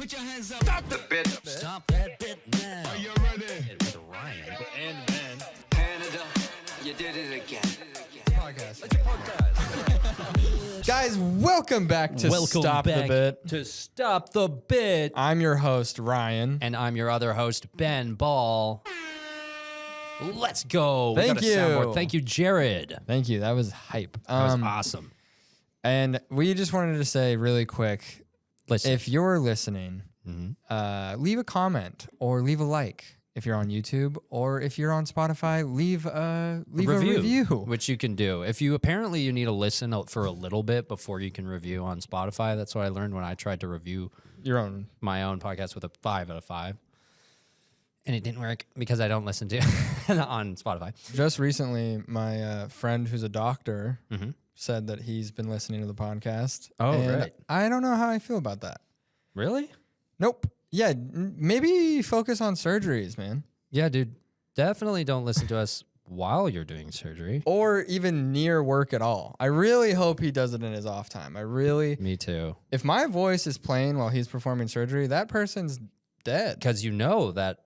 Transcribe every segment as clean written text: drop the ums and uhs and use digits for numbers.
Put your hands up. Stop the bit. Stop that bit now. Are you ready? With Ryan and Ben. Canada, you did it again. Podcast. It's a podcast. Guys, welcome back to Stop the Bit. To Stop the Bit. I'm your host, Ryan. And I'm your other host, Ben Ball. Let's go. Thank you. Soundboard. Thank you, Jared. Thank you. That was hype. That was awesome. And we just wanted to say really quick, Listen. if you're listening, leave a comment or leave a like. If you're on YouTube or if you're on Spotify, leave a review. Which you can do. If you apparently you need to listen for a little bit before you can review on Spotify. That's what I learned when I tried to review Your own. my own podcast with a 5 out of 5. And it didn't work because I don't listen to it on Spotify. Just recently, my friend who's a doctor said that he's been listening to the podcast. Oh, and right. I don't know how I feel about that. Really? Nope. Yeah, maybe focus on surgeries, man. Yeah, dude. Definitely don't listen to us while you're doing surgery. Or even near work at all. I really hope he does it in his off time. Me too. If my voice is playing while he's performing surgery, that person's dead. Because you know that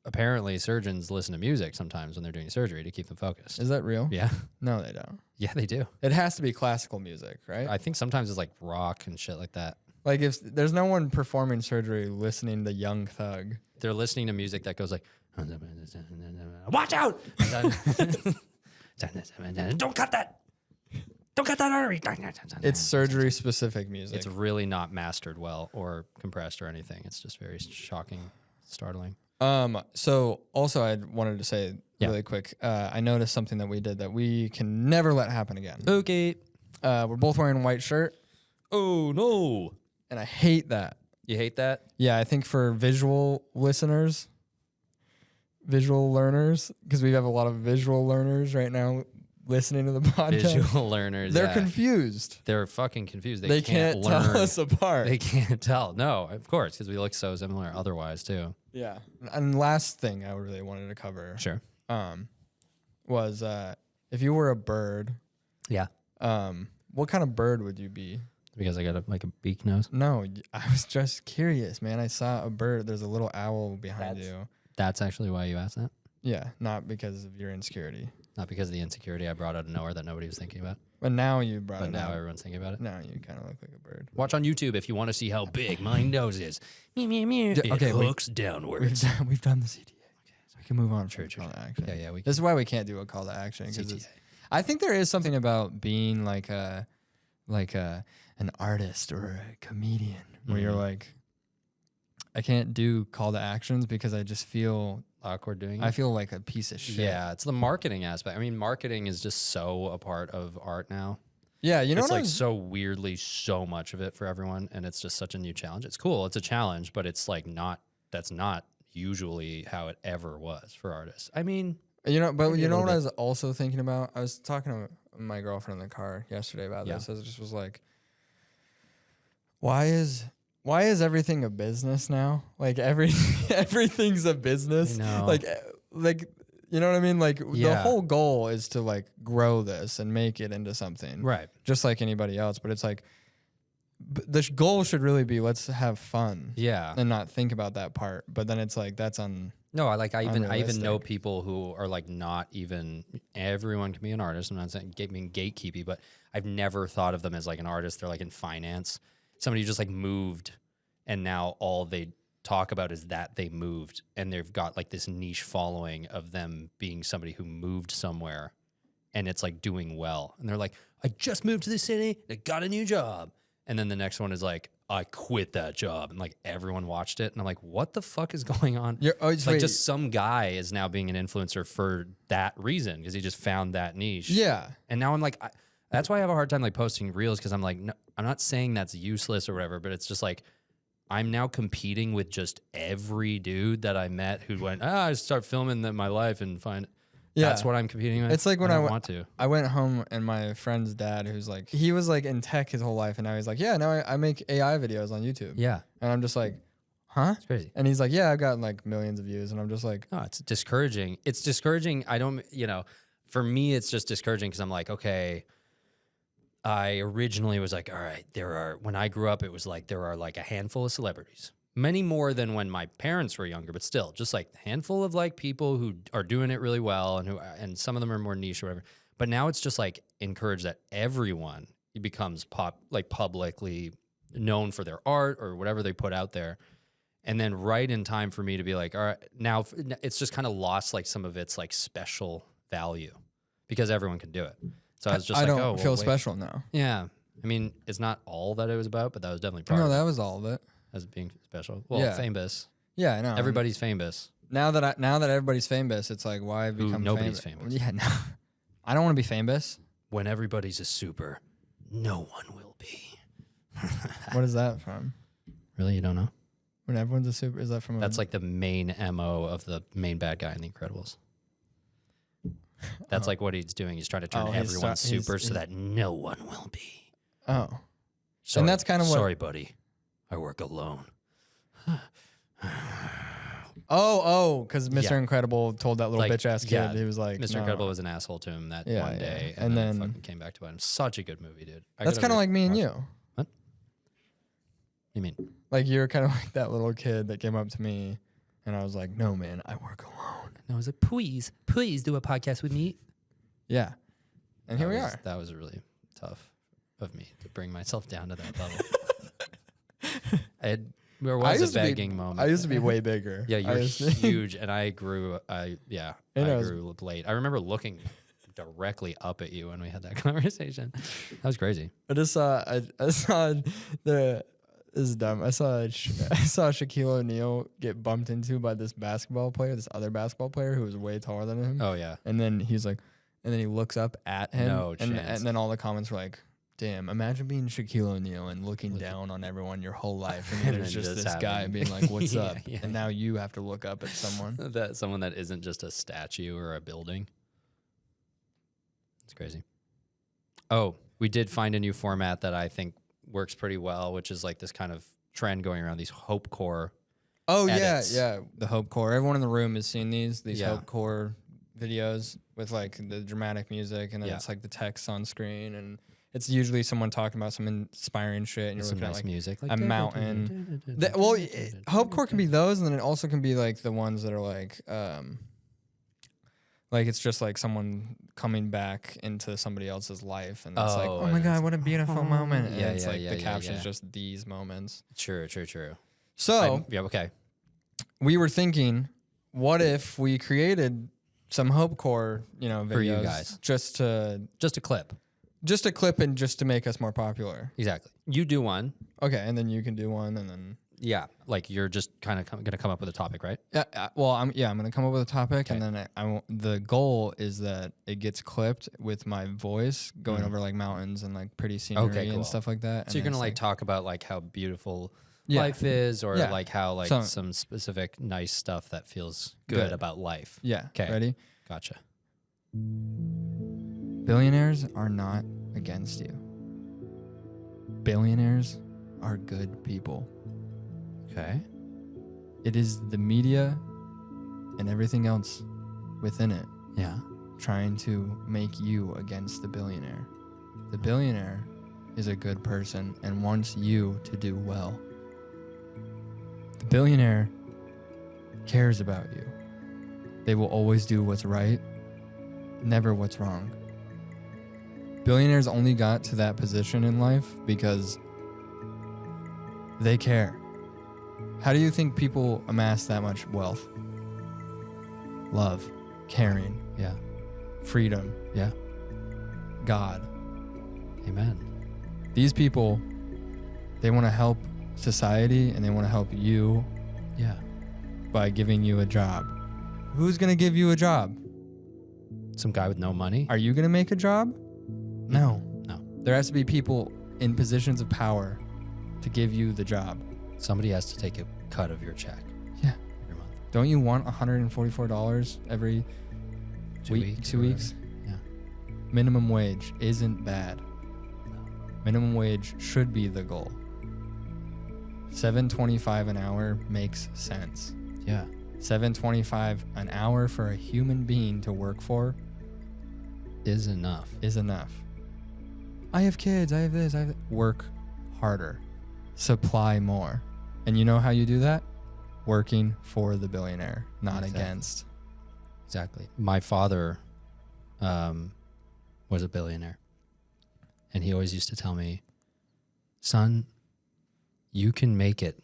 apparently surgeons listen to music sometimes when they're doing surgery to keep them focused. Is that real? Yeah. No, they don't. Yeah, they do. It has to be classical music, right? I think sometimes it's like rock and shit like that. Like if there's no one performing surgery listening to Young Thug. They're listening to music that goes like, watch out! Don't cut that! Don't cut that artery! It's surgery specific music. It's really not mastered well or compressed or anything. It's just very shocking, startling. So also I wanted to say really quick, I noticed something that we did that we can never let happen again. Okay. We're both wearing a white shirt. Oh, no. And I hate that. You hate that? Yeah, I think for visual listeners, visual learners, because we have a lot of visual learners right now listening to the podcast. Visual learners, They're confused. They're fucking confused. They can't learn. tell us apart. They can't tell. No, of course, because we look so similar otherwise, too. Yeah. And last thing I really wanted to cover was if you were a bird, what kind of bird would you be? Because I got a beak nose? No, I was just curious, man. I saw a bird. There's a little owl behind you. That's actually why you asked that? Yeah, not because of your insecurity. Not because of the insecurity I brought out of nowhere that nobody was thinking about. But now you brought it But now out. everyone's thinking about it. Now you kind of look like a bird. Watch on YouTube if you want to see how big my nose is. Meow, meow, meow. It hooks downwards. We've done the CTA. Okay, so we can move on True. from call to action. Yeah, we This is why we can't do a call to action. Because I think there is something about being like an artist or a comedian where you're like, I can't do call to actions because I just feel awkward doing it. I feel like a piece of shit. Yeah, it's the marketing aspect. I mean, marketing is just so a part of art now. Yeah, you know it's what like so weirdly so much of it for everyone, and it's just such a new challenge. It's cool. It's a challenge, but it's like that's not usually how it ever was for artists. I mean, you know, but you know what bit. I was also thinking about? I was talking to my girlfriend in the car yesterday about this. I just was like, why is everything a business now? Like everything's a business. I know. Like you know what I mean? Like the whole goal is to like grow this and make it into something. Right. Just like anybody else, but it's like the goal should really be let's have fun. Yeah. And not think about that part. But then it's like that's on No, I even know unrealistic. people who are like not even everyone can be an artist. I'm not saying being gatekeepy, but I've never thought of them as like an artist. They're like in finance. Somebody who just like moved and now all they talk about is that they moved and they've got like this niche following of them being somebody who moved somewhere and it's like doing well. And they're like, I just moved to the city, I got a new job. And then the next one is like, I quit that job. And like everyone watched it. And I'm like, what the fuck is going on? It's like just some guy is now being an influencer for that reason because he just found that niche. Yeah. And now I'm like, that's why I have a hard time like posting reels because I'm like, no, I'm not saying that's useless or whatever, but it's just like, I'm now competing with just every dude that I met who went, I start filming my life and find. Yeah. That's what I'm competing with. It's like when I went home and my friend's dad, who's like, he was like in tech his whole life. And now he's like, yeah, now I make AI videos on YouTube. Yeah. And I'm just like, huh? It's crazy. And he's like, yeah, I've got like millions of views. And I'm just like, no, it's discouraging. It's discouraging. For me, it's just discouraging because I'm like, okay, I originally was like, all right, when I grew up, it was like, there are like a handful of celebrities Many more than when my parents were younger, but still, just like a handful of like people who are doing it really well, and some of them are more niche or whatever. But now it's just like encouraged that everyone becomes publicly known for their art or whatever they put out there. And then right in time for me to be like, all right, now it's just kind of lost like some of its like special value because everyone can do it. So I was just I like, don't oh, feel wait. special now. Yeah. I mean, it's not all that it was about, but that was definitely part No, of that it was all of it. as being special. Well, Yeah. famous. Yeah, I know. Everybody's famous. Now that everybody's famous, it's like, why become nobody's famous. Yeah, no. I don't want to be famous. When everybody's a super, no one will be. What is that from? Really? You don't know? When everyone's a super, is that from? That's like the main MO of the main bad guy in The Incredibles. That's like what he's doing. He's trying to turn everyone super so that no one will be. Oh. Sorry, And that's kind of what. Sorry, buddy. I work alone. Because Mr. Incredible told that little bitch ass kid. yeah, he was like, Mr. no. Incredible was an asshole to him that Yeah, one yeah. day, And then then- fucking came back to him. Such a good movie, dude. That's kind of like me and you. What? You mean? Like you're kind of like that little kid that came up to me, and I was like, no, man, I work alone. No, I was like, please do a podcast with me. Yeah. And here we are. That was really tough of me to bring myself down to that level. There was a begging moment. I used to be way bigger. Yeah, you I were used to- huge, and I grew. And I I was- grew late. I remember looking directly up at you when we had that conversation. That was crazy. I just saw. I saw the. This is dumb. I saw Shaquille O'Neal get bumped into by this other basketball player who was way taller than him. Oh yeah. And then he's like, and then he looks up at him. No and chance. then all the comments were like, damn, imagine being Shaquille O'Neal and looking down on everyone your whole life. And then And there's then just just this guy having- being like, what's Yeah, up? yeah, And now you have to look up at someone. That someone that isn't just a statue or a building. It's crazy. Oh, we did find a new format that I think works pretty well, which is like this kind of trend going around, these Hopecore. Oh, edits. yeah. The Hopecore. Everyone in the room has seen these Yeah. Hopecore videos with like the dramatic music, and then Yeah. it's like the text on screen, and it's usually someone talking about some inspiring shit, and you're Some looking nice at like music, a mountain. Hopecore can be those, and then it also can be like the ones that are like it's just like someone coming back into somebody else's life, and it's like, Oh, oh my and god, it's- what a beautiful moment. And Yeah, it's yeah, like yeah, the yeah, caption's yeah. just these moments. True. So Yeah, okay. we were thinking, what if we created some Hopecore, videos For you guys. just to Just a clip. clip and just to make us more popular. Exactly. You do one. Okay, and then you can do one, and then Yeah. Like you're just kind of going to come up with a topic, right? yeah. I'm gonna come up with a topic, and then the goal is that it gets clipped with my voice going over like mountains and like pretty scenery cool. and stuff like that. So you're going to it's like talk about like how beautiful Yeah. life is, or Yeah. like how like So- some specific nice stuff that feels good Good. about life. yeah. 'Kay. Ready? Gotcha. Billionaires are not against you. Billionaires are good people. Okay. It is the media and everything else within it Yeah. trying to make you against the billionaire. The billionaire is a good person and wants you to do well. The billionaire cares about you. They will always do what's right, never what's wrong. Billionaires only got to that position in life because they care. How do you think people amass that much wealth? Love, caring, Yeah. freedom, Yeah. God. Amen. These people, they want to help society and they want to help you Yeah. by giving you a job. Who's going to give you a job? Some guy with no money. Are you going to make a job? No. No. There has to be people in positions of power to give you the job. Somebody has to take a cut of your check Yeah. every month. Don't you want $144 every 2 week, weeks. 2 or weeks? whatever. Minimum wage isn't bad. Yeah. No. Minimum wage should be the goal. $7.25 an hour makes sense. Yeah. $7.25 an hour for a human being to work for Is enough. is enough. I have kids, I have this, I have that. Work harder. Supply more. And you know how you do that? Working for the billionaire, not Exactly. against. Exactly. My father was a billionaire. And he always used to tell me, son, you can make it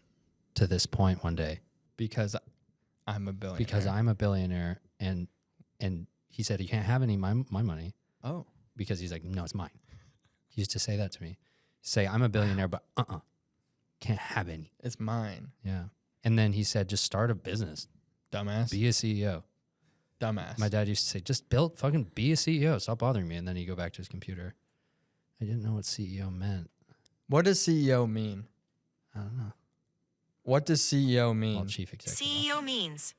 to this point one day. Because I'm a billionaire. Because I'm a billionaire. And he said, you can't have any of my money. Oh. Because he's like, no, it's mine. He used to say that to me. Say, I'm a billionaire, but can't have any. It's mine. Yeah. And then he said, just start a business. Dumbass. Be a CEO. Dumbass. My dad used to say, just fucking be a CEO. Stop bothering me. And then he'd go back to his computer. I didn't know what CEO meant. What does CEO mean? I don't know. What does CEO mean? Well, chief executive. CEO means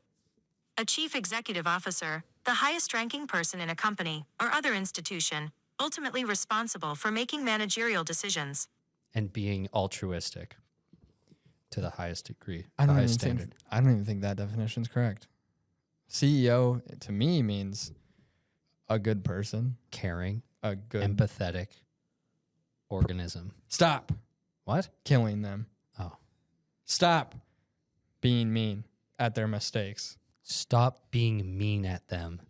a chief executive officer, the highest ranking person in a company or other institution, ultimately responsible for making managerial decisions. And being altruistic to the highest degree. I don't highest even standard. think that definition is correct. CEO to me means a good person, Caring, a good empathetic organism. Stop What? killing them. Oh. Stop being mean at their mistakes. Stop being mean at them.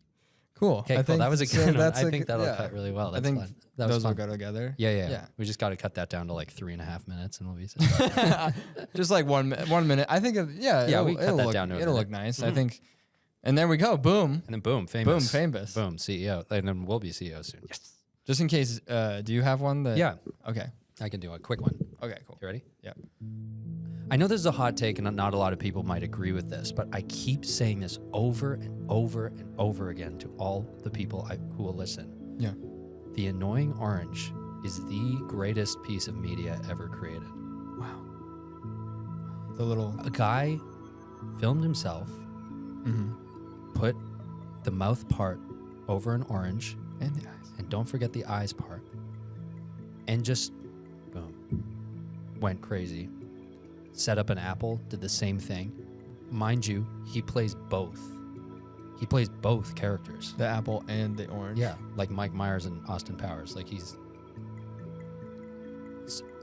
Cool. Okay, cool. That was a good one. I think that'll cut really well. That's I think fun. That was those will fun. go together. Yeah. We just got to cut that down to like 3.5 minutes and we'll be set. Just like 1 minute. I think of we cut that down to a it'll look minute. nice. I think, and there we go. Boom. And then boom, famous. Boom, famous. Boom, CEO. And then we'll be CEO soon. Yes. Just in case, do you have one that? Yeah, Okay. I can do a quick one. Okay. Cool. You ready? Yeah. I know this is a hot take and not a lot of people might agree with this, but I keep saying this over and over and over again to all the people who will listen. Yeah. The annoying orange is the greatest piece of media ever created. Wow. The little. A guy filmed himself, put the mouth part over an orange, And the eyes. and don't forget the eyes part, and just, boom, went crazy. Set up an apple, did the same thing. Mind you, he plays both. He plays both characters. The apple and the orange. Yeah, like Mike Myers and Austin Powers. Like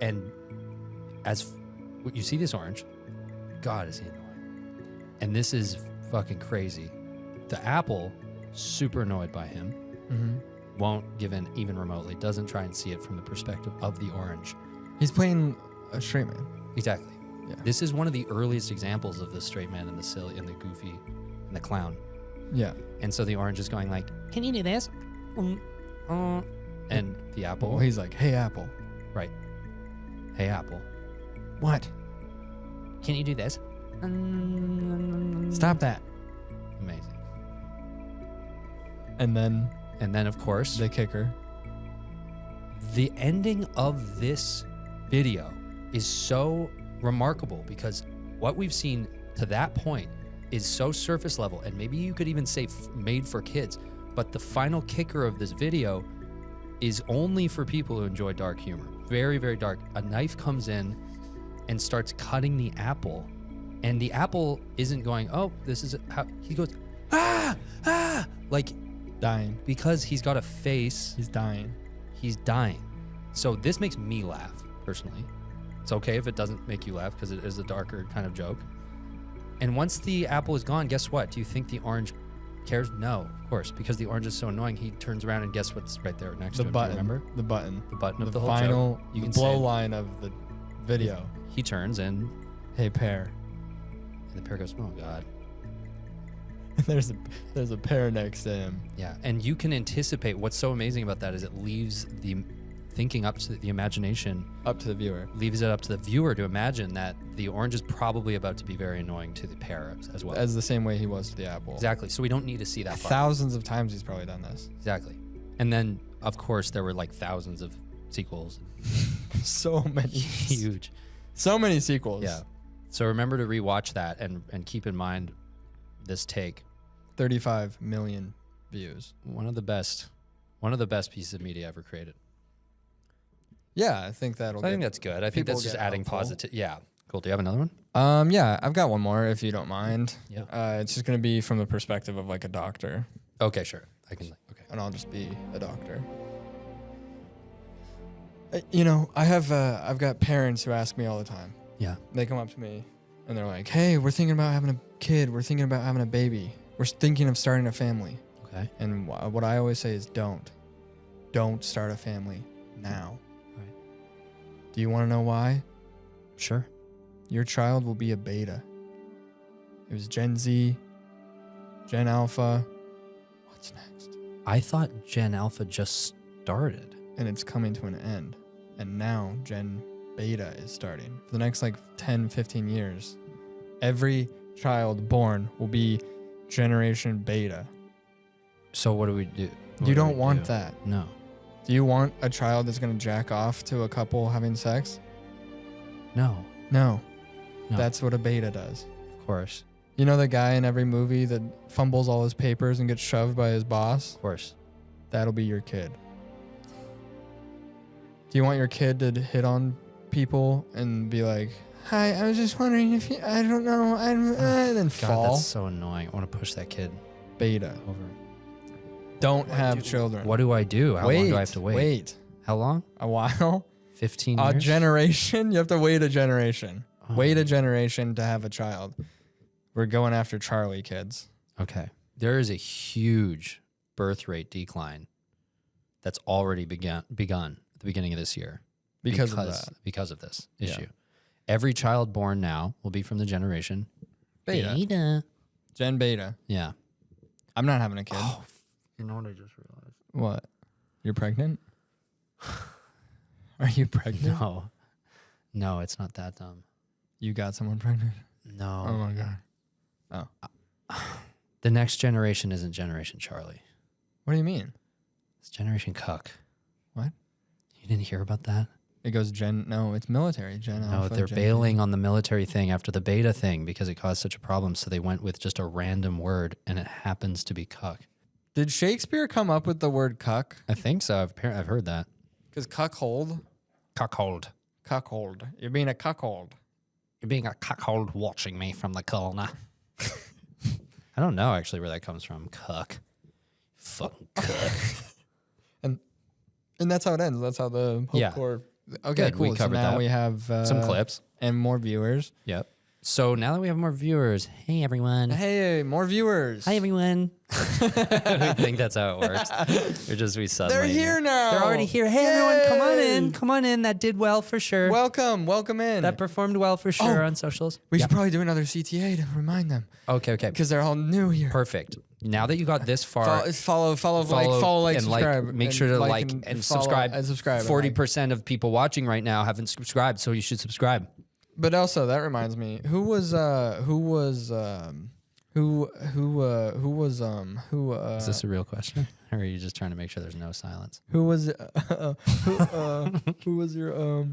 and as you see this orange, God, is he annoying. And this is fucking crazy. The apple, super annoyed by him, won't give in even remotely, doesn't try and see it from the perspective of the orange. He's playing a straight man. Exactly. Yeah. This is one of the earliest examples of the straight man and the silly and the goofy and the clown. Yeah. And so the orange is going like, can you do this? And the apple, Well, he's like, hey, apple. right. Hey, apple, What? can you do this? Stop that. Amazing. And then And then, of course, the kicker. the ending of this video is so remarkable because what we've seen to that point is so surface level, and maybe you could even say made for kids, but the final kicker of this video is only for people who enjoy dark humor. Very, very dark. A knife comes in and starts cutting the apple, and the apple isn't going, oh, this is how, he goes, like, Dying. because he's got a face, He's dying. he's dying. So this makes me laugh, personally. It's okay if it doesn't make you laugh because it is a darker kind of joke. And once the apple is gone, guess what? Do you think the orange cares? No, of course, because the orange is so annoying. He turns around and guess what's right there next The to him? button. Do you remember? The button. The button of The the whole final joke. You the can blow say, line of the video. he turns and Hey, pear. the pair goes, oh God. there's a pear next to him. Yeah, and you can anticipate. What's so amazing about that is it leaves the thinking up to the imagination, Up to the viewer. leaves it up to the viewer to imagine that the orange is probably about to be very annoying to the pear as well. As the same way he was to the apple. Exactly. So we don't need to see that part. Thousands of times he's probably done this. Exactly. And then, of course, there were like thousands of sequels. So many. Huge. So many sequels. Yeah. So remember to rewatch that and keep in mind this take. 35 million views. One of the best pieces of media ever created. Yeah, I think that'll I think that's good. I think people that's just get adding helpful. positive. Yeah. Cool. Do you have another one? Yeah, I've got one more if you don't mind. Yeah. It's just gonna be from the perspective of like a doctor, Okay, sure. I can. Okay. and I'll just be a doctor. You know, I've got parents who ask me all the time. Yeah. They come up to me and they're like, hey, we're thinking about having a kid. We're thinking about having a baby. We're thinking of starting a family. Okay. And what I always say is don't start a family now. Right. Do you want to know why? Sure. Your child will be a beta. It was Gen Z, Gen Alpha. What's next? I thought Gen Alpha just started. And it's coming to an end. And now Gen Beta is starting. For the next like 10, 15 years, every child born will be Generation Beta. So what do we do? You don't want that. No. Do you want a child that's going to jack off to a couple having sex? No. No. No. That's what a beta does. Of course. You know the guy in every movie that fumbles all his papers and gets shoved by his boss? Of course. That'll be your kid. Do you want your kid to hit on people and be like, hi, I was just wondering if you, I don't know, and then God, fall? that's so annoying. I want to push that kid Beta. over. Don't have children. What do I do? How long do I have to wait? Wait. How long? A while? 15 A years? generation? You have to wait a generation. Oh. Wait a generation to have a child. We're going after Charlie, kids. Okay. There is a huge birth rate decline that's already begun at the beginning of this year. Because of that. Because of this Yeah. issue. Every child born now will be from the generation Beta. Gen Beta. Yeah. I'm not having a kid. Oh, you know what I just realized? What? You're pregnant? Are you pregnant? No. No, it's not that dumb. You got someone pregnant? No. Oh my God. Oh. The next generation isn't Generation Charlie. What do you mean? It's Generation Cuck. What? You didn't hear about that? It goes no, it's military. Gen No, Alpha. they're Gen bailing on the military thing after the beta thing because it caused such a problem. So they went with just a random word, and it happens to be cuck. Did Shakespeare come up with the word cuck? I think so. I've heard that. Because cuckold. Cuckold. Cuckold. You're being a cuckold. You're being a cuckold watching me from the corner. I don't know actually where that comes from. Cuck. Fucking cuck. And that's how it ends. That's how the Yeah. Hopecore. Okay, Good, cool. we covered so now that. we have Some clips. and more viewers. Yep. So now that we have more viewers, hey everyone. Hey, more viewers. Hi everyone. We think that's how it works. We suddenly. They're here now. They're already here. Hey everyone, come on in. Yay. Come on in. That did well for sure. Welcome in. That performed well for sure Oh. on socials. We Yeah. should probably do another CTA to remind them Okay. because they're all new here. Perfect. Now that you got this far, Follow, like, and subscribe. make sure to like and follow subscribe. and subscribe. 40% of people watching right now haven't subscribed, so you should subscribe. But also that reminds me, who was Is this a real question, or are you just trying to make sure there's no silence? who was your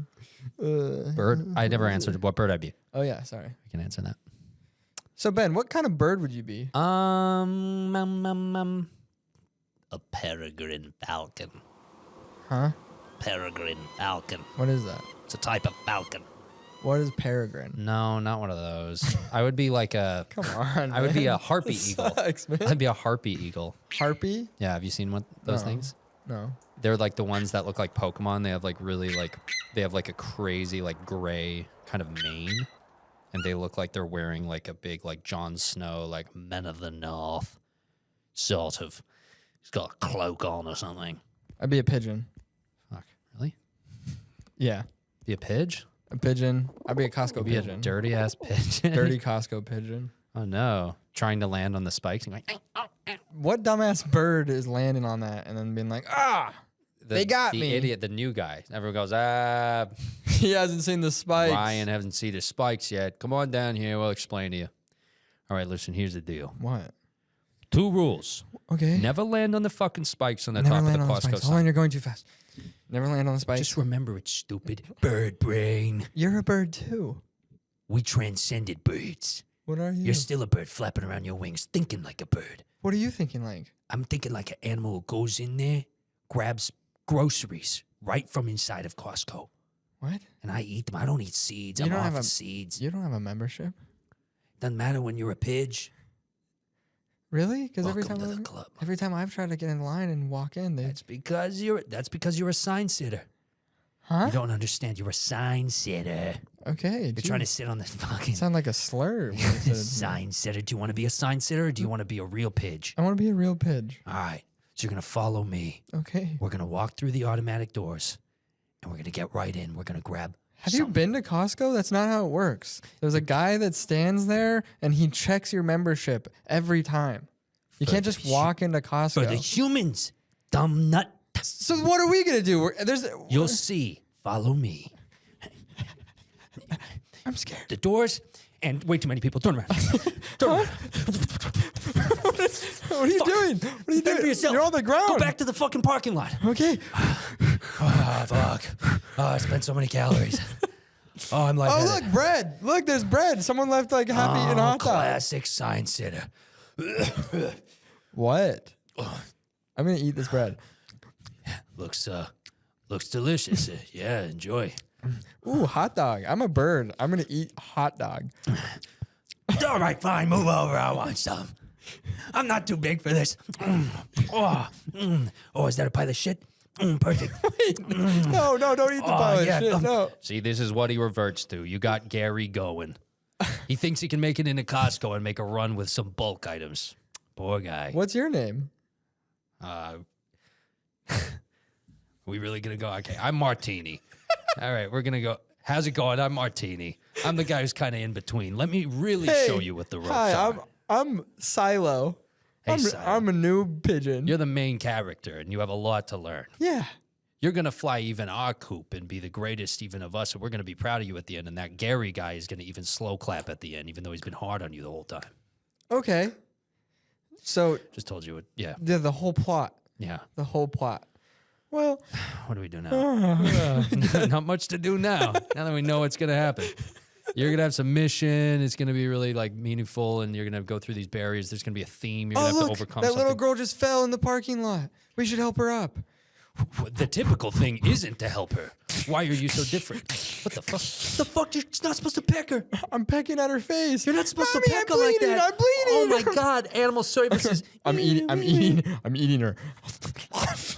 Bird? I never answered what bird I'd be. Oh yeah, sorry. I can answer that. So Ben, what kind of bird would you be? A peregrine falcon. Huh? Peregrine falcon. What is that? It's a type of falcon. What is peregrine? No, not one of those. I would be like a. Come on. I would be man. a harpy That eagle. sucks, man. I'd be a harpy eagle. Harpy? Yeah, have you seen those No. things? No. They're like the ones that look like Pokemon. They have like really like they have like a crazy like gray kind of mane, and they look like they're wearing like a big like Jon Snow like Men of the North sort of. He's got a cloak on or something. I'd be a pigeon. Fuck, really? Yeah. Be a pidge? A pigeon. I'd be a Costco Be pigeon. a dirty ass pigeon. Dirty Costco pigeon. Oh no! Trying to land on the spikes and going. What dumbass bird is landing on that and then being like, ah, they got the me. idiot, the new guy. Everyone goes, ah, He hasn't seen the spikes. Ryan hasn't seen the spikes yet. Come on down here. We'll explain to you. All right, listen. Here's the deal. What? 2 rules. Okay. Never land on the fucking spikes on the Never top of land the on the Costco spikes. Hold on, sign. you're going too fast. Never land on the spikes. Just remember it, stupid. Bird brain. You're a bird too. We transcended birds. What are you? You're still a bird flapping around your wings, thinking like a bird. What are you thinking like? I'm thinking like an animal who goes in there, grabs groceries right from inside of Costco, What? and I eat them. I don't eat seeds. You I'm don't off have of a- seeds. You don't have a membership? Doesn't matter when you're a pidge. Really? Because every Welcome time to the club. every time I've tried to get in line and walk in, they That's because you're a sign sitter. huh? You don't understand. You're a sign sitter. Okay. You're trying to sit on this fucking sound like a slur. when you said it. sign sitter. Do you want to be a sign sitter or do you want to be a real pigeon? I want to be a real pigeon. All right. So you're going to follow me. Okay. We're going to walk through the automatic doors and we're going to get right in. We're going to grab. Have you been to Costco? That's not how it works. There's a guy that stands there and he checks your membership every time. You can't just walk into Costco. For the humans, dumb nut. So what are we gonna do? You'll see. Follow me. I'm scared. The doors and way too many people. Turn around. Turn around. What are you doing? What are you Fend for doing? yourself. You're on the ground. Go back to the fucking parking lot. Okay. Oh, fuck. Oh, I spent so many calories. Oh, I'm like. Oh, look, bread. Look, there's bread. Someone left like half-eaten hot dog. Classic sign sitter. What? I'm gonna eat this bread. Looks delicious. Yeah, enjoy. Ooh, hot dog. I'm a bird. I'm gonna eat hot dog. All right, fine. Move over. I want some. I'm not too big for this. Oh, is that a pile of shit? Perfect. No, don't eat the pile of shit. No. See, this is what he reverts to. You got Gary going. He thinks he can make it into Costco and make a run with some bulk items. Poor guy. What's your name? We really gonna go? Okay, I'm Martini. All right, we're gonna go. How's it going? I'm Martini. I'm the guy who's kind of in between. Let me really show you what the ropes are. I'm Silo. Hey, Silo. I'm a new pigeon. You're the main character, and you have a lot to learn. Yeah. You're gonna fly even our coop and be the greatest even of us, and we're gonna be proud of you at the end. And that Gary guy is gonna even slow clap at the end, even though he's been hard on you the whole time. Okay. So Just told you it. Yeah. the whole plot. Yeah. The whole plot. Well, What do we do now? Not much to do now. Now that we know what's gonna happen. You're gonna have some mission. It's gonna be really like meaningful, and you're gonna go through these barriers. There's gonna be a theme. You're gonna have to overcome that something. little girl just fell in the parking lot. We should help her up. The typical thing isn't to help her. Why are you so different? What the fuck? The fuck? You're not supposed to peck her. I'm pecking at her face. You're not supposed Mommy, to peck her I'm like bleeding, that. I'm bleeding. Oh my god! Animal services. I'm eating her.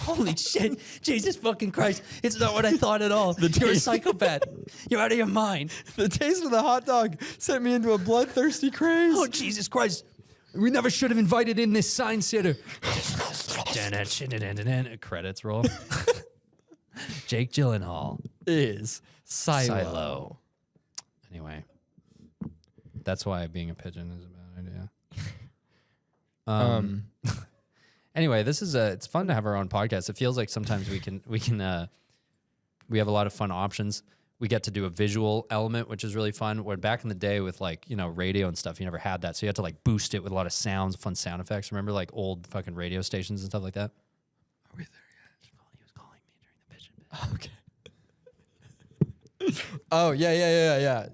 Holy shit! Jesus fucking Christ! It's not what I thought at all. You're a psychopath. You're out of your mind. The taste of the hot dog sent me into a bloodthirsty craze. Oh Jesus Christ! We never should have invited in this sign sitter. Credits roll. Jake Gyllenhaal Is Silo. Silo. Anyway, that's why being a pigeon is a bad idea. Anyway, this is it's fun to have our own podcast. It feels like sometimes we have a lot of fun options. We get to do a visual element, which is really fun. When back in the day with radio and stuff, you never had that. So you had to like boost it with a lot of sounds, fun sound effects. Remember like old fucking radio stations and stuff like that? Are we there He was calling me during the pigeon bit. yet? Okay. Oh, yeah.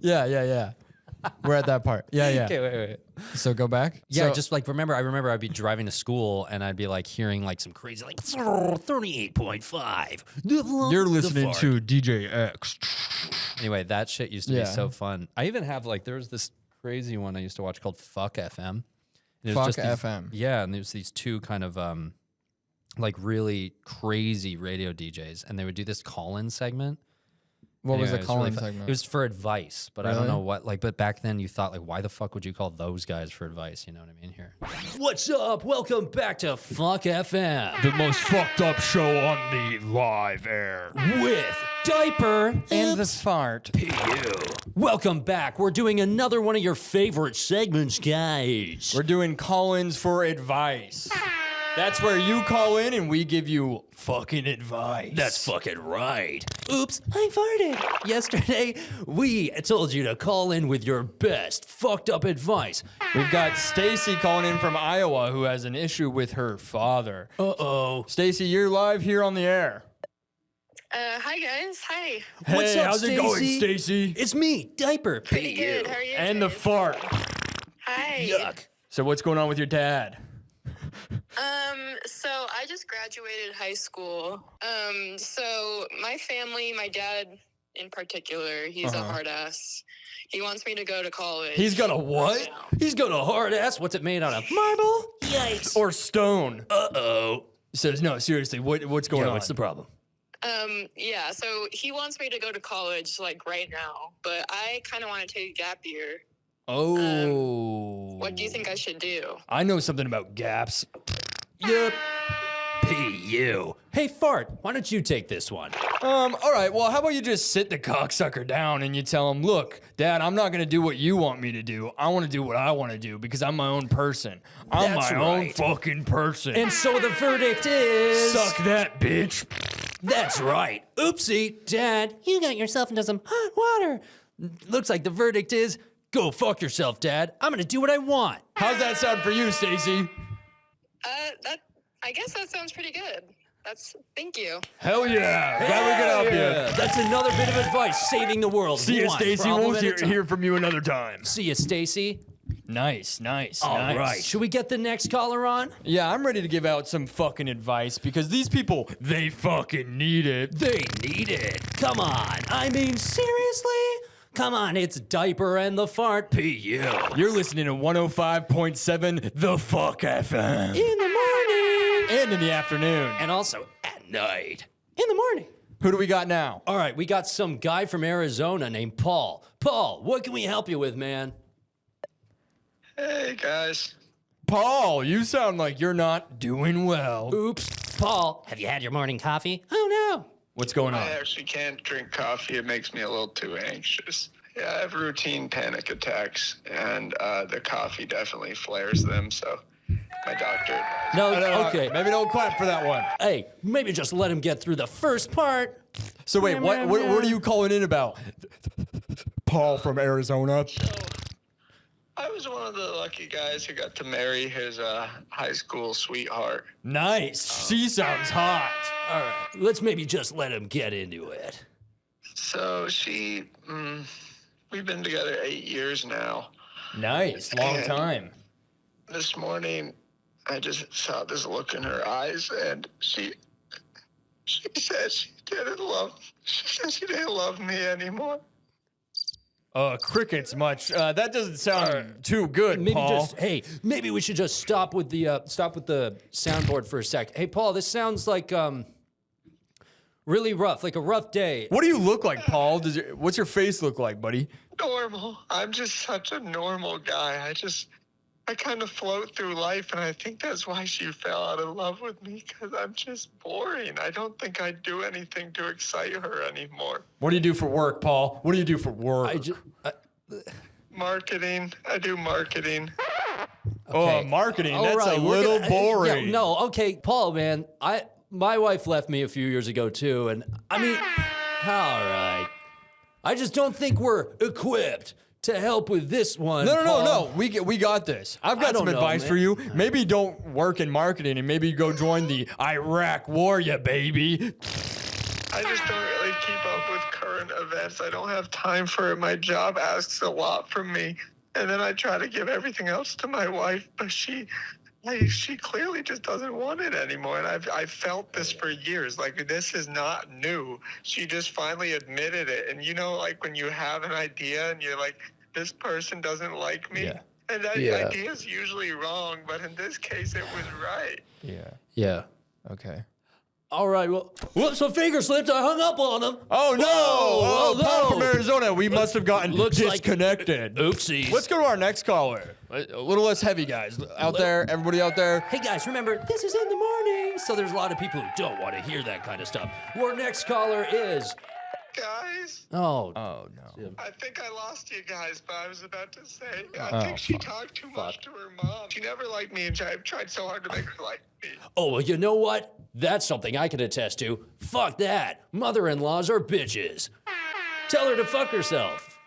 Yeah. We're at that part. Yeah. Okay, wait. So go back. Yeah, So- just like I remember I'd be driving to school and I'd be like hearing like some crazy like 38.5. You're listening to DJ X. Anyway, that shit used to be so fun. I even have like there was this crazy one I used to watch called Fuck FM. And it was Fuck just these- FM. Yeah, and there's these two kind of like really crazy radio DJs, and they would do this call-in segment. What was Anyway, the it really call-in fun. segment? It was for advice, but I don't Really? know what But back then you thought like, why the fuck would you call those guys for advice? You know what I mean? Here. What's up? Welcome back to Fuck FM. The most fucked up show on the live air. With Diaper and the fart. Welcome back. We're doing another one of your favorite segments, guys. We're doing call-ins for advice. That's where you call in and we give you fucking advice. That's fucking right. Oops, I farted. Yesterday, we told you to call in with your best fucked up advice. We've got Stacy calling in from Iowa who has an issue with her father. Uh-oh. Stacy, you're live here on the air. Hi guys. Hi. What's Hey, up, how's it going, Stacy? Stacy? It's me, Diaper. Pretty good. How are you? And the guys? fart. Hi. Yuck. So what's going on with your dad? So I just graduated high school. So my family, my dad in particular, he's a hard ass. He wants me to go to college. He's got a what? He's got a hard ass. What's it made out of? Marble? Yikes. Or stone? Uh-oh. He says, no, seriously, what's going on? What's the problem? Yeah, so he wants me to go to college like right now, but I kind of want to take a gap year. Oh. What do you think I should do? I know something about gaps. Yep. P.U. Hey, Fart, why don't you take this one? All right, well, how about you just sit the cocksucker down and you tell him, look, Dad, I'm not gonna do what you want me to do. I wanna do what I wanna do because I'm my own person. I'm That's my own right. fucking person. And so the verdict is... Suck that, bitch. That's right. Oopsie, Dad, you got yourself into some hot water. Looks like the verdict is, go fuck yourself, Dad. I'm gonna do what I want. How's that sound for you, Stacy? I guess that sounds pretty good. Thank you. Hell yeah. Glad we could help you. That's another bit of advice, saving the world. See you, one Stacy. problem We'll at a time. hear from you another time. See you, Stacy. Nice. All right. Should we get the next caller on? Yeah, I'm ready to give out some fucking advice because these people, they fucking need it. They need it. Come on. I mean, seriously? Come on, it's Diaper and the Fart P.U. You're listening to 105.7 The Fuck FM. In the morning. And in the afternoon. And also at night. In the morning. Who do we got now? All right, we got some guy from Arizona named Paul. Paul, what can we help you with, man? Hey, guys. Paul, you sound like you're not doing well. Oops. Paul, have you had your morning coffee? Oh, no. What's going on? I actually can't drink coffee. It makes me a little too anxious. Yeah, I have routine panic attacks, and the coffee definitely flares them, so my doctor advised me. No, okay. Maybe don't clap for that one. Hey, maybe just let him get through the first part. So wait, what are you calling in about? Paul from Arizona. I was one of the lucky guys who got to marry his high school sweetheart. Nice. She sounds hot. All right, let's maybe just let him get into it. So we've been together 8 years now. Nice. Long time. This morning, I just saw this look in her eyes, and she said she didn't love me anymore. Crickets much. That doesn't sound too good, Maybe Paul. maybe we should just stop with the soundboard for a sec. Hey, Paul, this sounds like really rough, like a rough day. What do you look like, Paul? What's your face look like, buddy? Normal. I'm just such a normal guy. I kind of float through life, and I think that's why she fell out of love with me, because I'm just boring. I don't think I do anything to excite her anymore. What do you do for work, Paul? What do you do for work? Marketing. I do marketing. Oh, marketing. All That's right, a we're little gonna- boring. Yeah, no, okay, Paul, man. My wife left me a few years ago too, and I mean, all right. I just don't think we're equipped to help with this one. No. Paul. We got this. I've got don't some know, advice man. for you. Maybe don't work in marketing and maybe go join the Iraq war, ya baby. I just don't really keep up with current events. I don't have time for it. My job asks a lot from me. And then I try to give everything else to my wife, but she clearly just doesn't want it anymore. And I've felt this for years. Like, this is not new. She just finally admitted it. And you know, like when you have an idea and you're like, this person doesn't like me. Yeah. And that Yeah. idea is usually wrong, but in this case, it was right. Yeah. Okay. All right. Well, whoops, my finger slipped. I hung up on him. Oh, no. Whoa, Paul no. from Arizona. We must have gotten looks like- disconnected. Oopsies. Let's go to our next caller. A little less heavy, guys. Out there, everybody out there. Hey guys, remember, this is in the morning. So there's a lot of people who don't want to hear that kind of stuff. Our next caller is. Guys, Oh, Oh, no. I think I lost you guys, but I was about to say, I think she talked too much to her mom. She never liked me, and I've tried so hard to make her like me. Oh, well, you know what? That's something I can attest to. Fuck that. Mother-in-laws are bitches. Tell her to fuck herself.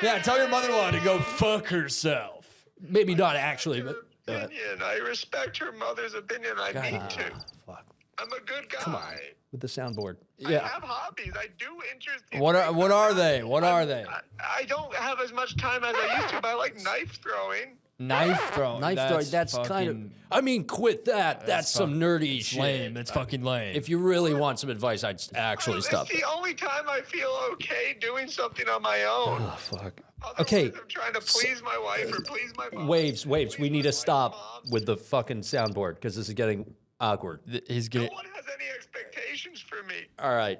Yeah, tell your mother-in-law to go fuck herself. Maybe not actually, but. Opinion. I respect her mother's opinion. I need to. Fuck. I'm a good guy. Come on. With the soundboard. I have hobbies. I do interesting What things. are they? What are they? I don't have as much time as I used to, but I like knife throwing. Knife throwing. Knife throwing, that's kind of. I mean, quit that. That's some nerdy shit. lame. That's fucking lame. If you really want some advice, I'd actually stop. It's the only time I feel okay doing something on my own. Oh, fuck. Otherwise, Okay. I'm trying to please my wife or please my mom. Waves. We need to my stop mom. with the fucking soundboard because this is getting awkward. He's No getting. one has any expectations for me. All right.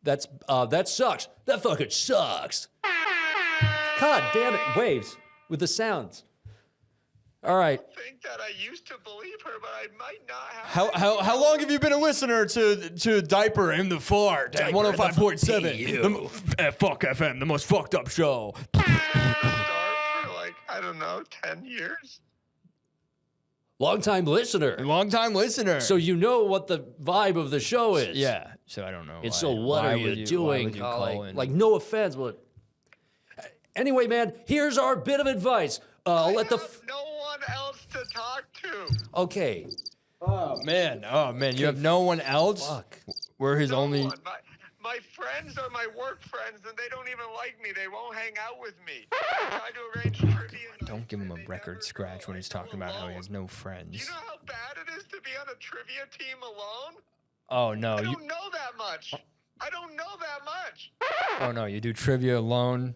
That sucks. That fucking sucks. God damn it. Waves with the sounds. All right. I think that I used to believe her, but I might not have. How long have you been a listener to Diaper and the Fart at 105.7? Fuck FM, the most fucked up show. Start for like, I don't know, 10 years? Long-time listener. Long-time listener. So you know what the vibe of the show is. Yeah. So I don't know. And so what are you doing? Call Like, no offense, but anyway, man, here's our bit of advice. I Let the have no one else to talk to. okay. Oh man. You have no one else. Fuck. We're his No only. one. My friends are my work friends, and they don't even like me. They won't hang out with me. I tried to arrange trivia. Don't give him nights, a and they record never scratch go. when he's I go talking about how he alone. has no Do you friends. know how bad it is to be on a trivia team alone? Oh no. I You. don't know that much. I don't know that much. Oh no. You do trivia alone.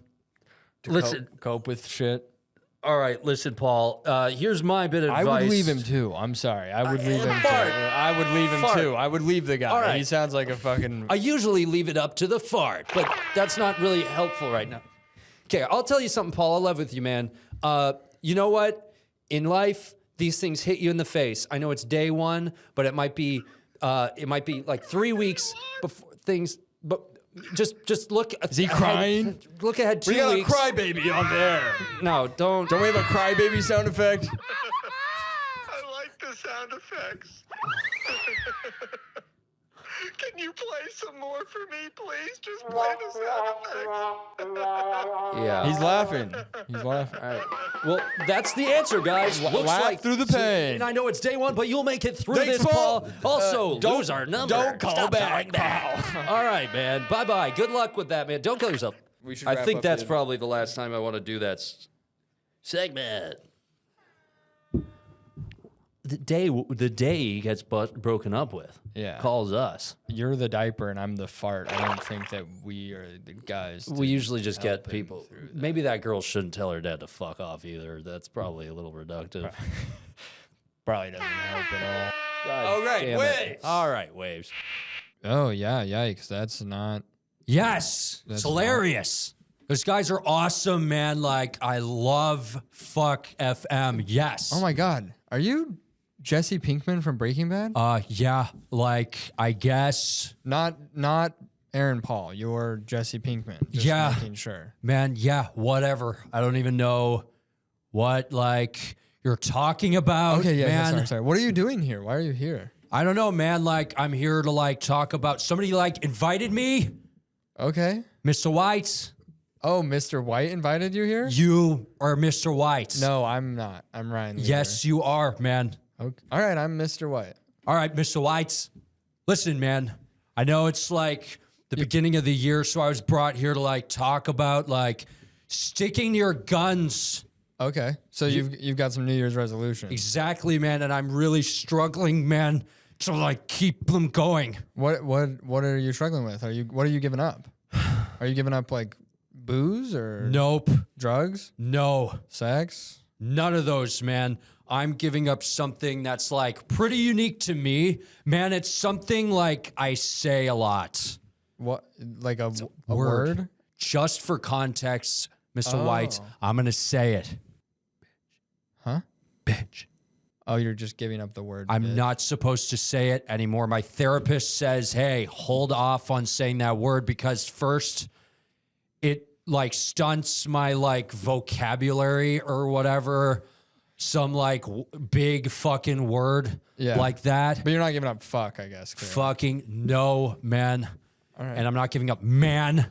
To Listen. Cope with shit. All right, listen, Paul. Here's my bit of I advice. would leave him too. I'm sorry. I would leave him too. Fart. I would leave him Fart. too. I would leave the guy. All right. He sounds like a fucking. I usually leave it up to the fart, but that's not really helpful right now. Okay, I'll tell you something, Paul. I love with you, man. You know what? In life, these things hit you in the face. I know it's day one, but it might be like 3 weeks before things. But just look. Is he crying? Look ahead 2 We got a weeks. crybaby on there. No, don't. Don't we have a crybaby sound effect? I like the sound effects. Can you play some more for me, please? Just play the sound effects. Yeah. He's laughing. He's laughing. All right. Well, that's the answer, guys. Looks laugh like through the pain. And I know it's day one, but you'll make it through Thanks, this, Paul. Paul. Also, Don't- lose our number. don't call Stop back, doing that. All right, man. Bye-bye. Good luck with that, man. Don't kill yourself. We should I wrap think up that's the- probably the last time I want to do that segment. The day he gets broken up with. Yeah. Calls us. You're the diaper and I'm the fart. I don't think that we are the guys. We usually just get help him people. through that. Maybe that girl shouldn't tell her dad to fuck off either. That's probably a little reductive. Probably doesn't help at God all. Oh, great. damn it. Waves. All right, waves. Oh, yeah. Yikes. That's not. Yes, That's it's hilarious. Those guys are awesome, man. Like, I love fuck FM. Yes. Oh, my God. Are you Jesse Pinkman from Breaking Bad? Yeah. Like, I guess, Not Aaron Paul. You're Jesse Pinkman. Just Yeah. making sure. man. Yeah. Whatever. I don't even know what like you're talking about. Okay, yeah, man. sorry. What are you doing here? Why are you here? I don't know, man. Like, I'm here to like talk about somebody like invited me, Okay. Mr. White. Oh, Mr. White invited you here? You are Mr. White. No, I'm not. I'm Ryan. Leader. Yes, you are, man. Okay. All right, I'm Mr. White. All right, Mr. White. Listen, man. I know it's like the beginning of the year, so I was brought here to like talk about like sticking to your guns. Okay. So you've got some New Year's resolutions. Exactly, man. And I'm really struggling, man, to like keep them going. What are you struggling with? What are you giving up? Are you giving up like booze or Nope. drugs, No. sex? None of those, man. I'm giving up something that's like pretty unique to me. Man, it's something like I say a lot. What like a word? Just for context, Mr. White, I'm going to say it. Huh? Bitch. Oh, you're just giving up the word. I'm bitch. not supposed to say it anymore. My therapist says, hey, hold off on saying that word because first it like stunts my like vocabulary or whatever. Some like big fucking word like that. But you're not giving up fuck, I guess. clearly. Fucking no, man. All right. And I'm not giving up man.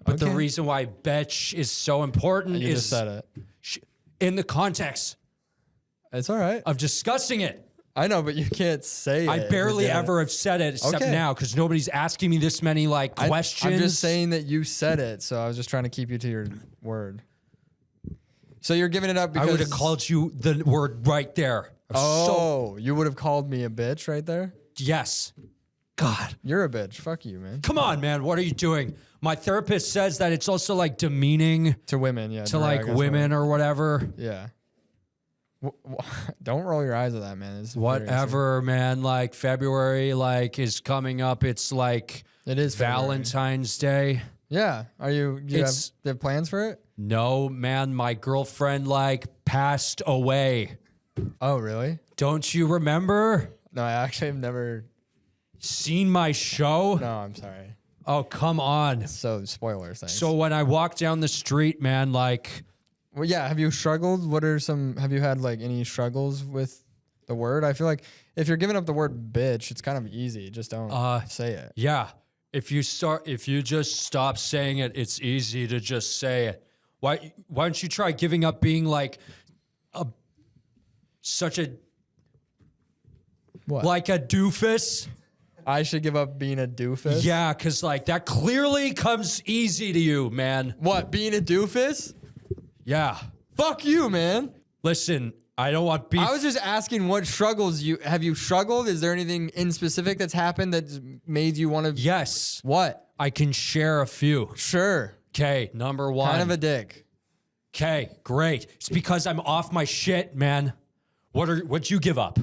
But the Okay. reason why bitch is so important You is just said it. in the context It's all right. of discussing it. I know, but you can't say it. I barely Yeah. ever have said it except Okay. now because nobody's asking me this many like questions. I'm just saying that you said it, so I was just trying to keep you to your word. So you're giving it up I because would have called you the word right there. Oh, you would have called me a bitch right there? Yes. God. You're a bitch. Fuck you, man. Come on, man. What are you doing? My therapist says that it's also like demeaning To women, yeah. to like derogatory. women or whatever. Yeah. Don't roll your eyes at that, man. It's Whatever, man. Like February, like is coming up. It's like it is February. Valentine's Day. Yeah. Are you? Do you have plans for it? No, man. My girlfriend like passed away. Oh, really? Don't you remember? No, I actually have never seen my show. No, I'm sorry. Oh, come on. So spoilers. Thanks. So when I walk down the street, man, like. Well, yeah. Have you struggled? Have you had like any struggles with the word? I feel like if you're giving up the word bitch, it's kind of easy. Just don't say it. Yeah. If you just stop saying it, it's easy to just say it. Why don't you try giving up being like such a what? Like a doofus? I should give up being a doofus? Yeah, because like that clearly comes easy to you, man. What, being a doofus? Yeah. Fuck you, man. Listen, I don't want beef. I was just asking what struggles have you struggled? Is there anything in specific that's happened that's made you want to? Yes. What? I can share a few. Sure. Okay, number one. Kind of a dick. Okay, great. It's because I'm off my shit, man. What'd you give up?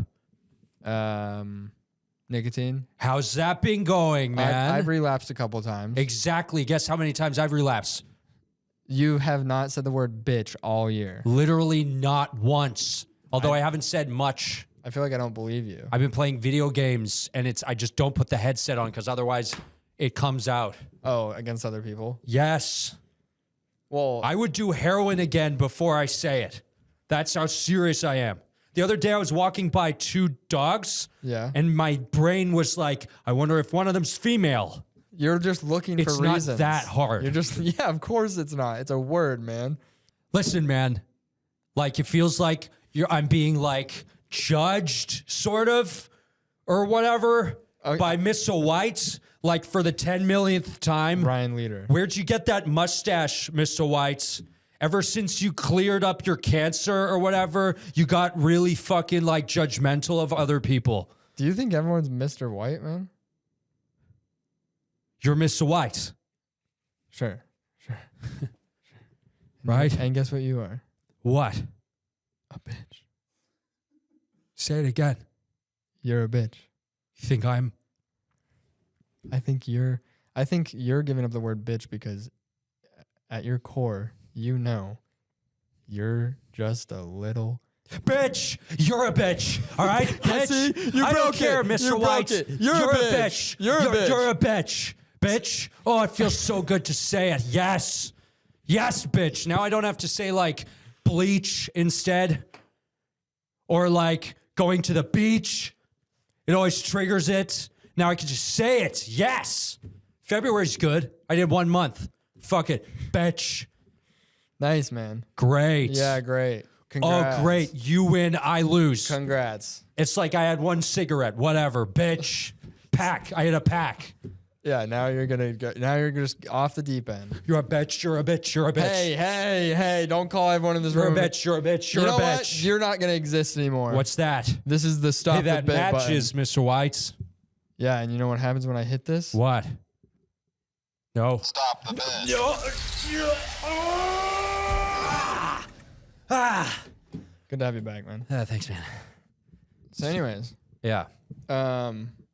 Nicotine. How's that been going, man? I've relapsed a couple times. Exactly. Guess how many times I've relapsed? You have not said the word bitch all year. Literally not once. Although I haven't said much. I feel like I don't believe you. I've been playing video games and I just don't put the headset on because otherwise it comes out. Oh, against other people? Yes. Well, I would do heroin again before I say it. That's how serious I am. The other day I was walking by 2 dogs. Yeah. And my brain was like, I wonder if one of them's female. You're just looking for reasons. It's not that hard. You're just, yeah, of course it's not. It's a word, man. Listen, man. Like, it feels like I'm being, like, judged, sort of, or whatever, by Mr. White, like, for the 10 millionth time. Ryan Leader. Where'd you get that mustache, Mr. White? Ever since you cleared up your cancer or whatever, you got really fucking, like, judgmental of other people. Do you think everyone's Mr. White, man? You're Mr. White. Sure. Right? And guess what you are? What? A bitch. Say it again. You're a bitch. You think I'm? I think you're giving up the word bitch because at your core, you know, you're just a little bitch. You're a bitch. All right, bitch. See, I don't care, Mr. White. You're a bitch. You're a bitch. Bitch. Oh, it feels so good to say it. Yes. Yes, bitch. Now I don't have to say like bleach instead. Or like going to the beach. It always triggers it. Now I can just say it. Yes. February's good. I did 1 month. Fuck it. Bitch. Nice, man. Great. Yeah, great. Congrats. Oh, great. You win. I lose. Congrats. It's like I had 1 cigarette. Whatever. Bitch. Pack. I had a pack. Yeah, now you're gonna go. Now you're just off the deep end. You're a bitch. You're a bitch. You're a bitch. Hey! Don't call everyone in this room. You're a bitch. You're a bitch. You're you know a bitch. What? You're not gonna exist anymore. What's that? This is the stop hey, that the bit matches, button. Mr. White. Yeah, and you know what happens when I hit this? What? No. Stop the bit. No. Good to have you back, man. Thanks, man. So, anyways, yeah.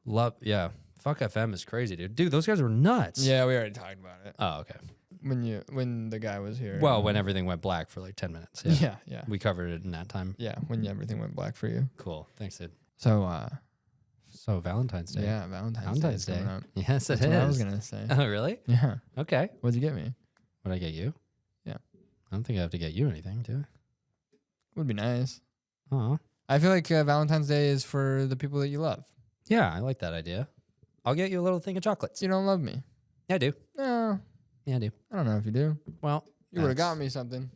Love. Yeah. Fuck FM is crazy, dude. Dude, those guys were nuts. Yeah, we already talked about it. Oh, okay. When the guy was here. Well, when everything went black for like 10 minutes. Yeah. We covered it in that time. Yeah, when everything went black for you. Cool. Thanks, dude. So Valentine's Day. Yeah, Valentine's Day. Coming up. Yes, That's what I was gonna say. Oh, really? Yeah. Okay. What'd you get me? What'd I get you? Yeah. I don't think I have to get you anything, do I? Would be nice. Oh. I feel like Valentine's Day is for the people that you love. Yeah, I like that idea. I'll get you a little thing of chocolates. You don't love me. Yeah, I do. No. Yeah, I do. I don't know if you do. Well, you would have got me something.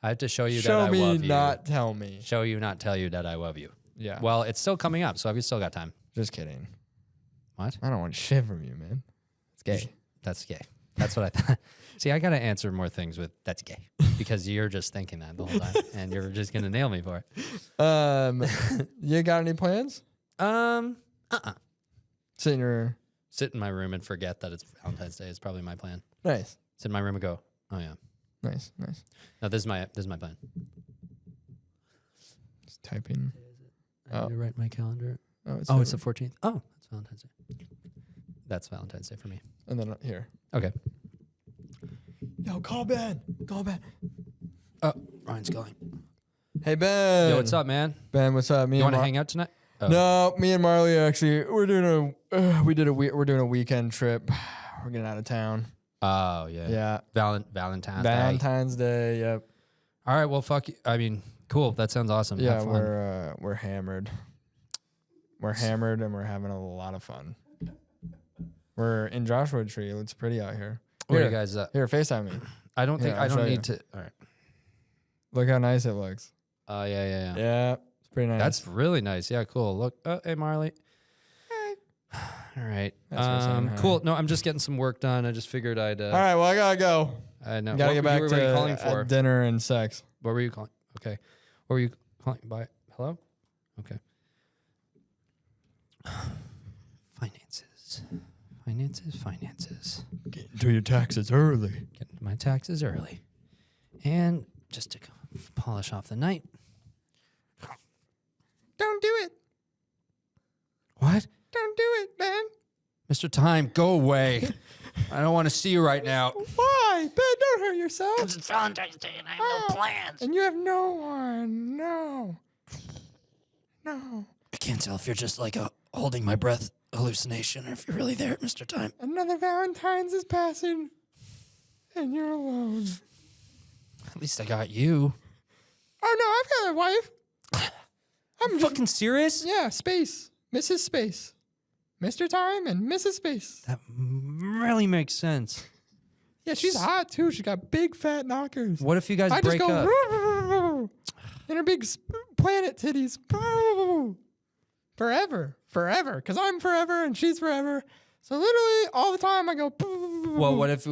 I have to show you that Show I me, love you. not tell me. Show you, not tell you that I love you. Yeah. Well, it's still coming up, so I've still got time. Just kidding. What? I don't want shit from you, man. It's gay. That's gay. That's what I thought. See, I got to answer more things with that's gay because you're just thinking that the whole time and you're just going to nail me for it. You got any plans? Sit in my room and forget that it's Valentine's Day is probably my plan. Nice. Sit in my room and go, oh yeah. Nice. No, this is my plan. typing. I need to write my calendar. It's Oh, it's the 14th. Oh, that's Valentine's Day. That's Valentine's Day for me. And then here. Okay. Yo, call Ben. Call Ben. Oh, Ryan's calling. Hey, Ben. Yo, what's up, man? Ben, what's up? You want to hang out tonight? Oh. No, me and Marley actually we're doing a weekend trip. We're getting out of town. Oh yeah. Yeah. Valentine's Day. Yep. All right. Well, fuck you. I mean, cool. That sounds awesome. Yeah, Have fun. we're hammered. We're hammered and we're having a lot of fun. We're in Joshua Tree. It's pretty out here. What are Here, you guys? Here, FaceTime me. I don't think Here, I I'll show don't you. need to. All right. Look how nice it looks. Yeah. Yeah, it's pretty nice. That's really nice. Yeah, cool. Look. Hey, Marley. All right. That's what I'm saying, Cool. No, I'm just getting some work done. I just figured I'd. All right, well, I gotta go. I know. Gotta get back what were you to calling for? dinner and sex. What were you calling? Okay. What were you calling? By hello? Okay. Finances. Get into your taxes early. Getting my taxes early. And just to polish off the night. Don't do it. What? Don't do it, man. Mr. Time, go away. I don't want to see you right now. Why? Ben, don't hurt yourself. It's Valentine's Day and I have no plans. And you have no one. No. I can't tell if you're just like a holding my breath hallucination or if you're really there, Mr. Time. Another Valentine's is passing. And you're alone. At least I got you. Oh, no, I've got a wife. I'm fucking serious? Yeah, Space. Mrs. Space. Mr. Time and Mrs. Space. That really makes sense. Yeah, she's hot, too. She's got big, fat knockers. What if you guys I just break up? go in her big planet titties. Forever. Because I'm forever and she's forever. So literally all the time I go. Well, what if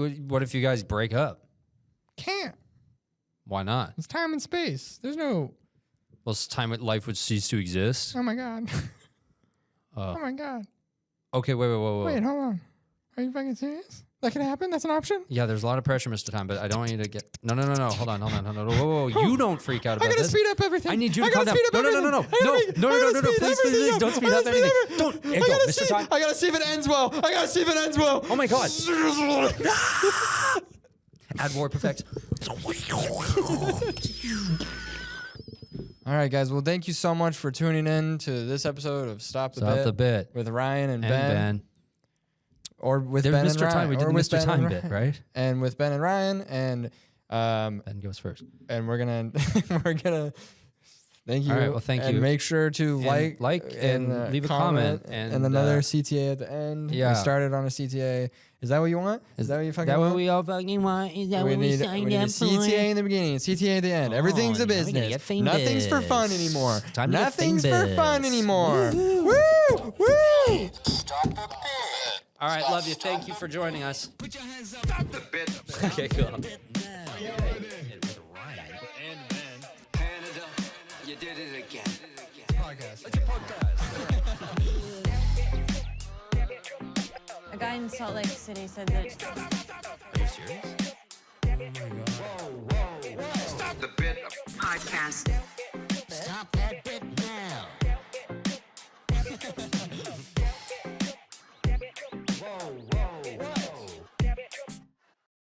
you guys break up? Can't. Why not? It's time and space. There's no. Well, it's time that life would cease to exist. Oh my god. Oh my god. Okay, wait. Wait, hold on. Are you fucking serious? That can happen? That's an option? Yeah, there's a lot of pressure, Mr. Time, but I don't want you to get. No. Hold on. Whoa. You don't freak out about I gotta this. speed up everything. I need you to calm down. No. Please, don't speed up anything. Don't. Hey, go, Mr. Time. I gotta see if it ends well. Oh my god. Add more perfect. All right, guys. Well, thank you so much for tuning in to this episode of Stop the Bit with Ryan and Ben. Or with There's Ben Mr. and Ryan. Time. We did or with Mr. Ben Time and bit, Ryan. right? And with Ben and Ryan. And Ben goes first. and we're gonna thank you. All right, well, thank and you. make sure to And like and leave a comment and another CTA at the end. yeah. We started on a CTA. Is that what you want? Is that what you fucking want? what we all fucking want? Is that we need a CTA in the beginning, and CTA at the end. Everything's a now we're gonna business. get famous. Nothing's for fun anymore. Time to get Nothing's for famous. fun anymore. Woo! All right, love you. Thank you for joining us. Put your hands up. Stop the bit. Okay, cool. Canada, you did it again. A guy in Salt Lake City said that. Are you serious? Stop the bit. Podcast. Stop that bit now.